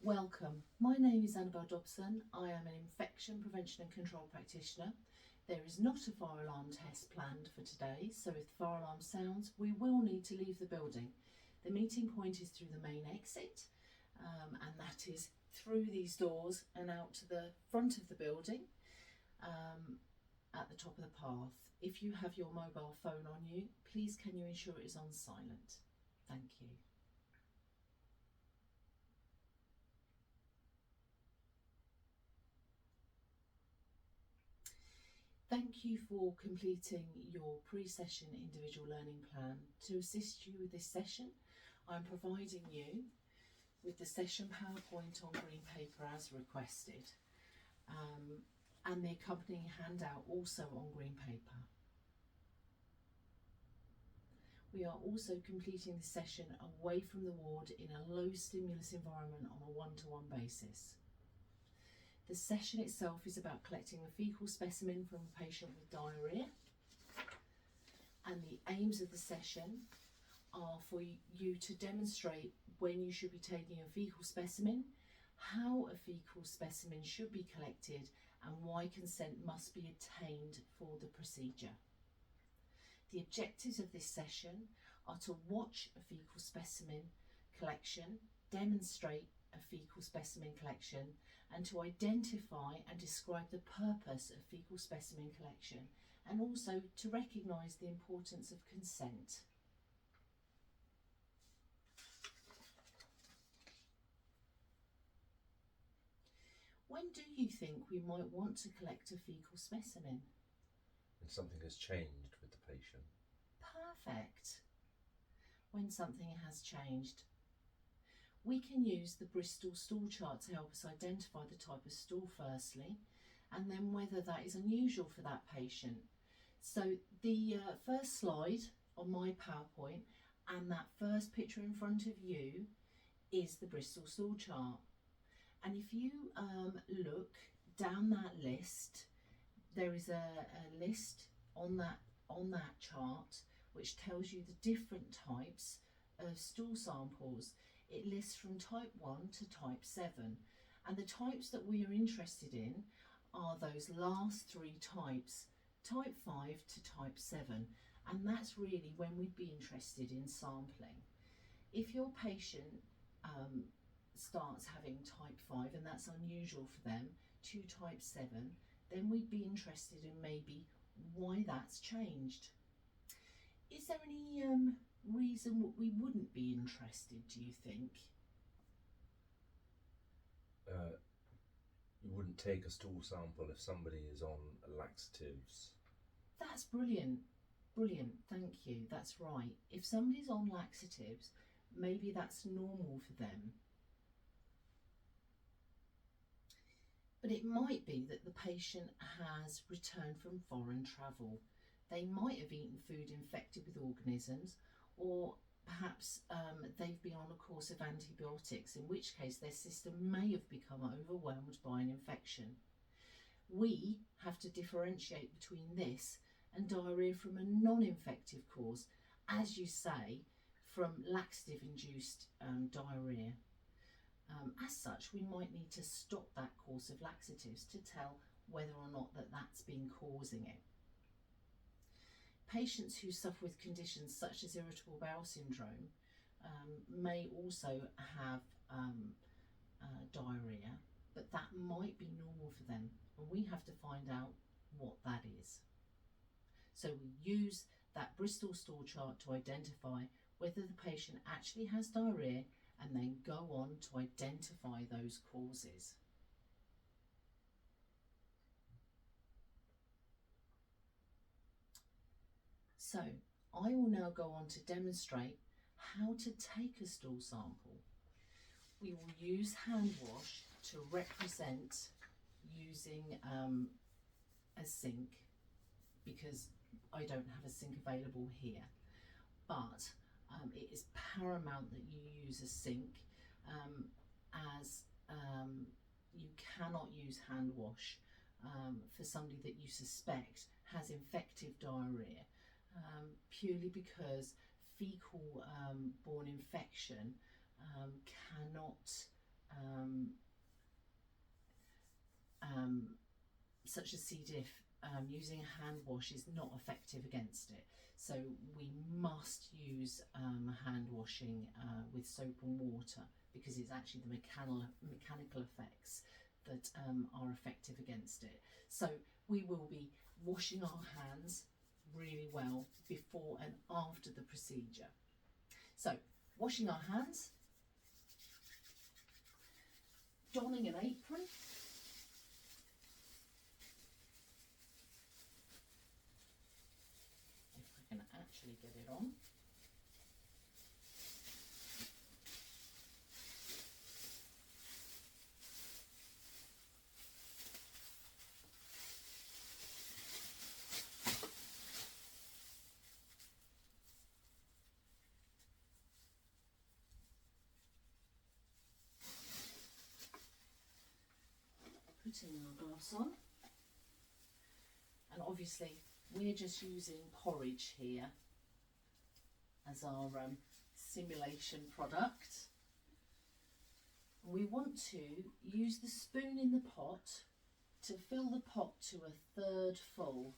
Welcome. My name is Annabelle Dobson. I am an infection prevention and control practitioner. There is not a fire alarm test planned for today, so if the fire alarm sounds, we will need to leave the building. The meeting point is through the main exit, and that is through these doors and out to the front of the building at the top of the path. If you have your mobile phone on you, please can you ensure it is on silent? Thank you. Thank you for completing your pre-session individual learning plan. To assist you with this session, I'm providing you with the session PowerPoint on green paper as requested, and the accompanying handout also on green paper. We are also completing this session away from the ward in a low stimulus environment on a one-to-one basis. The session itself is about collecting a faecal specimen from a patient with diarrhoea, and the aims of the session are for you to demonstrate when you should be taking a faecal specimen, how a faecal specimen should be collected, and why consent must be obtained for the procedure. The objectives of this session are to watch a faecal specimen collection, demonstrate a faecal specimen collection, and to identify and describe the purpose of faecal specimen collection, and also to recognise the importance of consent. When do you think we might want to collect a faecal specimen? When something has changed with the patient. Perfect. When something has changed. We can use the Bristol stool chart to help us identify the type of stool firstly, and then whether that is unusual for that patient. So the first slide on my PowerPoint and that first picture in front of you is the Bristol stool chart. And if you look down that list, there is a list on that chart which tells you the different types of stool samples. It lists from type 1 to type 7, and the types that we are interested in are those last three types, type 5 to type 7, and that's really when we'd be interested in sampling. If your patient starts having type 5 and that's unusual for them, to type 7, then we'd be interested in maybe why that's changed. Is there any reason we wouldn't be interested, do you think? You wouldn't take a stool sample if somebody is on laxatives. That's brilliant. Brilliant, thank you. That's right. If somebody's on laxatives, maybe that's normal for them. But it might be that the patient has returned from foreign travel. They might have eaten food infected with organisms, or perhaps they've been on a course of antibiotics, in which case their system may have become overwhelmed by an infection. We have to differentiate between this and diarrhoea from a non-infective cause, as you say, from laxative-induced diarrhoea. As such, we might need to stop that course of laxatives to tell whether or not that's been causing it. Patients who suffer with conditions such as irritable bowel syndrome may also have diarrhoea, but that might be normal for them, and we have to find out what that is. So we use that Bristol stool chart to identify whether the patient actually has diarrhoea, and then go on to identify those causes. So I will now go on to demonstrate how to take a stool sample. We will use hand wash to represent using a sink, because I don't have a sink available here, but it is paramount that you use a sink, as you cannot use hand wash for somebody that you suspect has infective diarrhoea, purely because fecal borne infection cannot such as C. diff, using a hand wash is not effective against it. So we must use hand washing with soap and water, because it's actually the mechanical effects that are effective against it. So we will be washing our hands really well before and after the procedure. So washing our hands, donning an apron, if I can actually get it on. Putting our gloves on, and obviously we're just using porridge here as our simulation product. We want to use the spoon in the pot to fill the pot to a third full.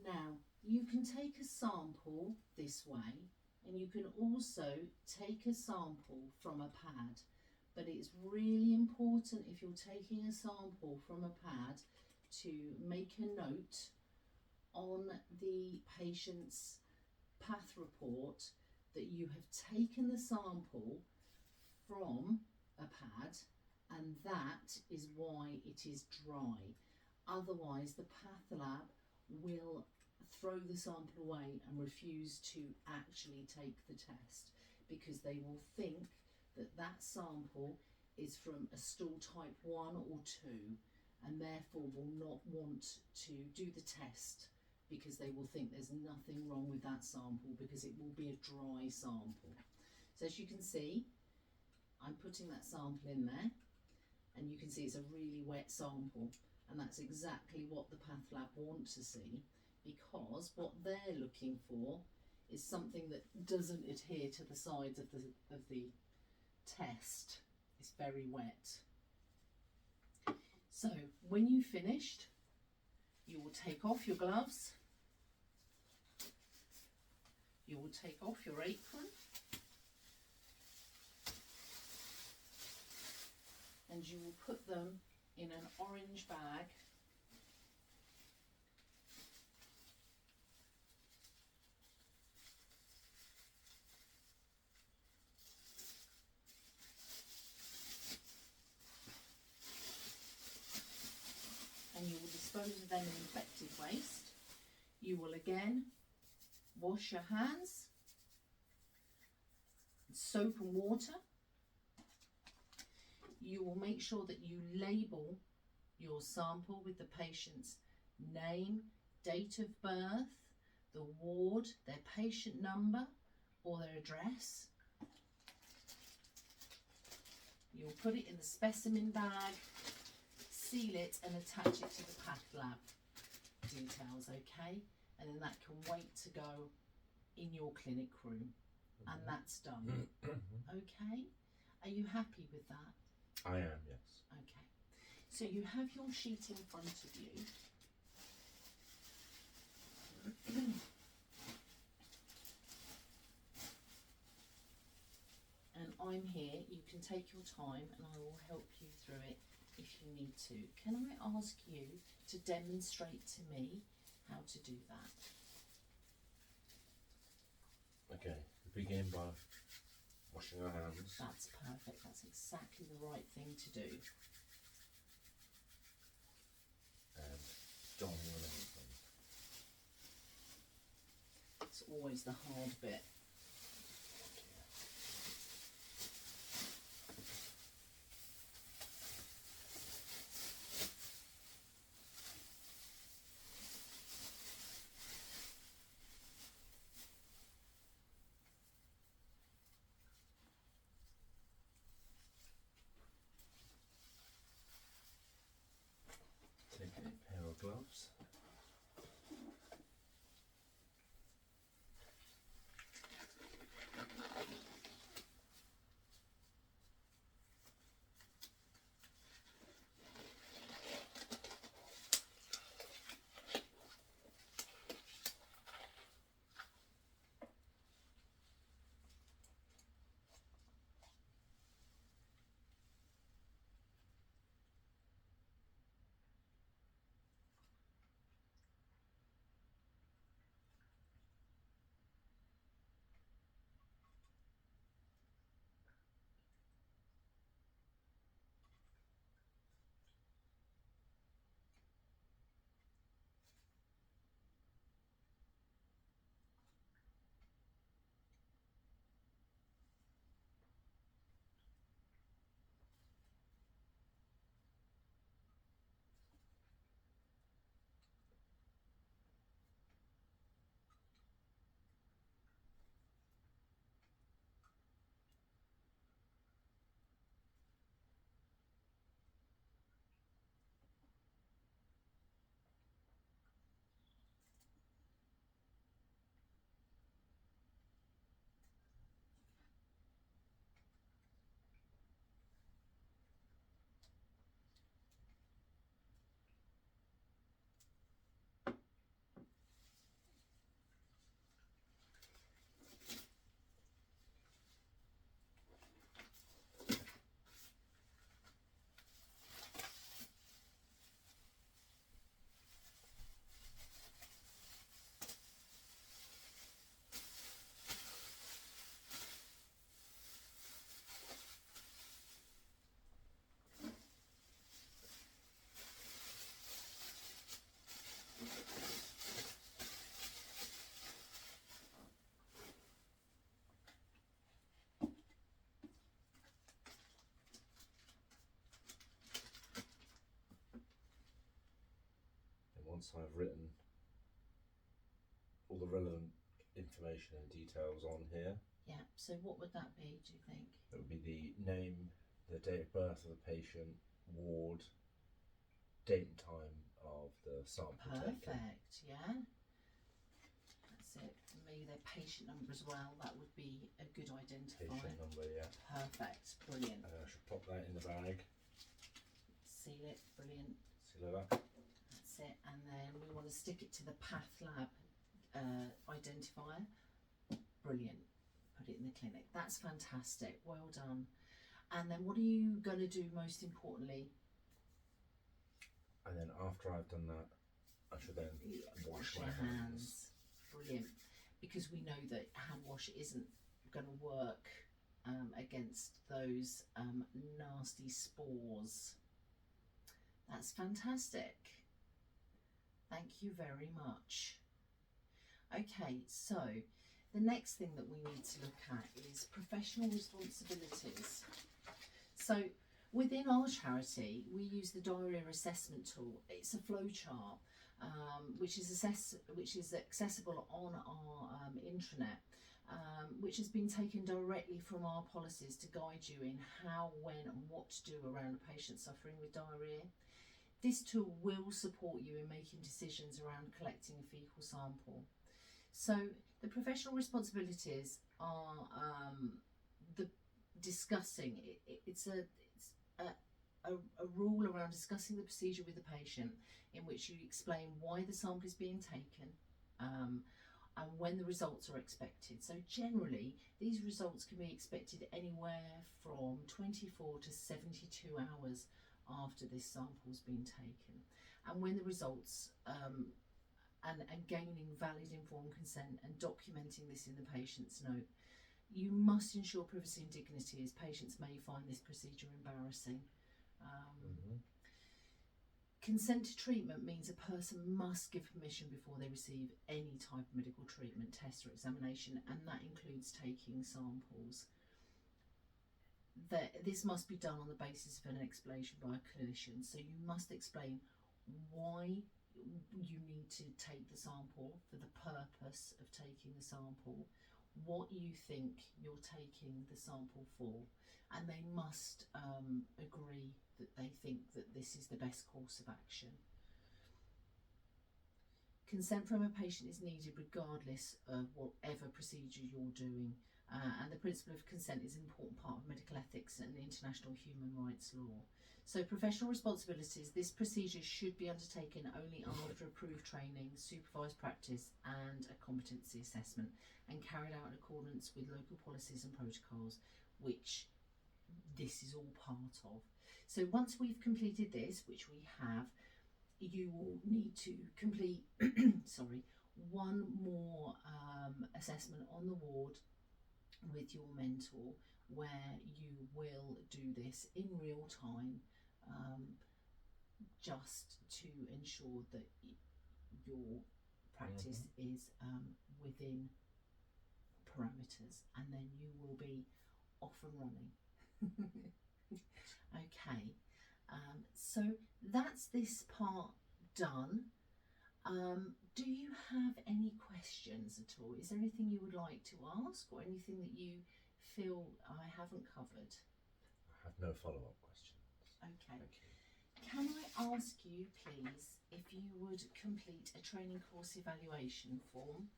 Now you can take a sample this way, and you can also take a sample from a pad. But it's really important, if you're taking a sample from a pad, to make a note on the patient's path report that you have taken the sample from a pad, and that is why it is dry. Otherwise the path lab will throw the sample away and refuse to actually take the test, because they will think that that sample is from a stool type 1 or 2, and therefore will not want to do the test, because they will think there's nothing wrong with that sample, because it will be a dry sample. So as you can see, I'm putting that sample in there, and you can see it's a really wet sample, and that's exactly what the path lab want to see, because what they're looking for is something that doesn't adhere to the sides of the test. It's very wet. So when you've finished, you will take off your gloves, you will take off your apron, and you will put them in an orange bag . And you will dispose of them in infected waste. You will again wash your hands, soap and water. You will make sure that you label your sample with the patient's name, date of birth, the ward, their patient number or their address. You'll put it in the specimen bag, seal it and attach it to the path lab details, okay? And then that can wait to go in your clinic room, and that's done. Okay? Are you happy with that? I am, yes. Okay. So you have your sheet in front of you. And I'm here. You can take your time and I will help you through it if you need to. Can I ask you to demonstrate to me how to do that? Okay, we begin by washing our hands. That's perfect. That's exactly the right thing to do. And donning an apron. It's always the hard bit. Take a pair of gloves. once I've written all the relevant information and details on here. Yeah, so what would that be, do you think? It would be the name, the date of birth of the patient, ward, date and time of the sample taken. Perfect, yeah. That's it. Maybe their patient number as well. That would be a good identifier. Patient number, yeah. Perfect, brilliant. I should pop that in the bag. Seal it, brilliant. Seal it up. That's it. And then we want to stick it to the Path Lab identifier. Brilliant. Put it in the clinic. That's fantastic. Well done. And then what are you going to do most importantly? And then after I've done that, I should then wash my hands. Brilliant. Because we know that hand wash isn't going to work against those nasty spores. That's fantastic. Thank you very much. Okay, so the next thing that we need to look at is professional responsibilities. So within our charity, we use the diarrhoea assessment tool. It's a flowchart which is accessible on our intranet, which has been taken directly from our policies to guide you in how, when and what to do around a patient suffering with diarrhoea. This tool will support you in making decisions around collecting a faecal sample. So the professional responsibilities are it's a rule around discussing the procedure with the patient, in which you explain why the sample is being taken and when the results are expected. So generally these results can be expected anywhere from 24 to 72 hours after this sample's been taken. And when the results and gaining valid informed consent and documenting this in the patient's note. You must ensure privacy and dignity, as patients may find this procedure embarrassing. Consent to treatment means a person must give permission before they receive any type of medical treatment, test or examination, and that includes taking samples. This must be done on the basis of an explanation by a clinician. So you must explain why you need to take the sample, for the purpose of taking the sample, what you think you're taking the sample for, and they must agree that they think that this is the best course of action. Consent from a patient is needed regardless of whatever procedure you're doing, and the principle of consent is an important part of medical ethics and international human rights law. So professional responsibilities, this procedure should be undertaken only after approved training, supervised practice and a competency assessment, and carried out in accordance with local policies and protocols, which this is all part of. So once we've completed this, which we have, you will need to complete one more assessment on the ward with your mentor, where you will do this in real time, just to ensure that your practice is within parameters, and then you will be off and running. Okay, so that's this part done. Do you have any questions at all? Is there anything you would like to ask, or anything that you feel I haven't covered? I have no follow-up questions. Okay. Thank you. Can I ask you, please, if you would complete a training course evaluation form?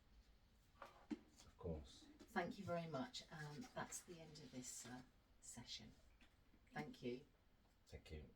Of course. Thank you very much. That's the end of this session. Thank you. Thank you.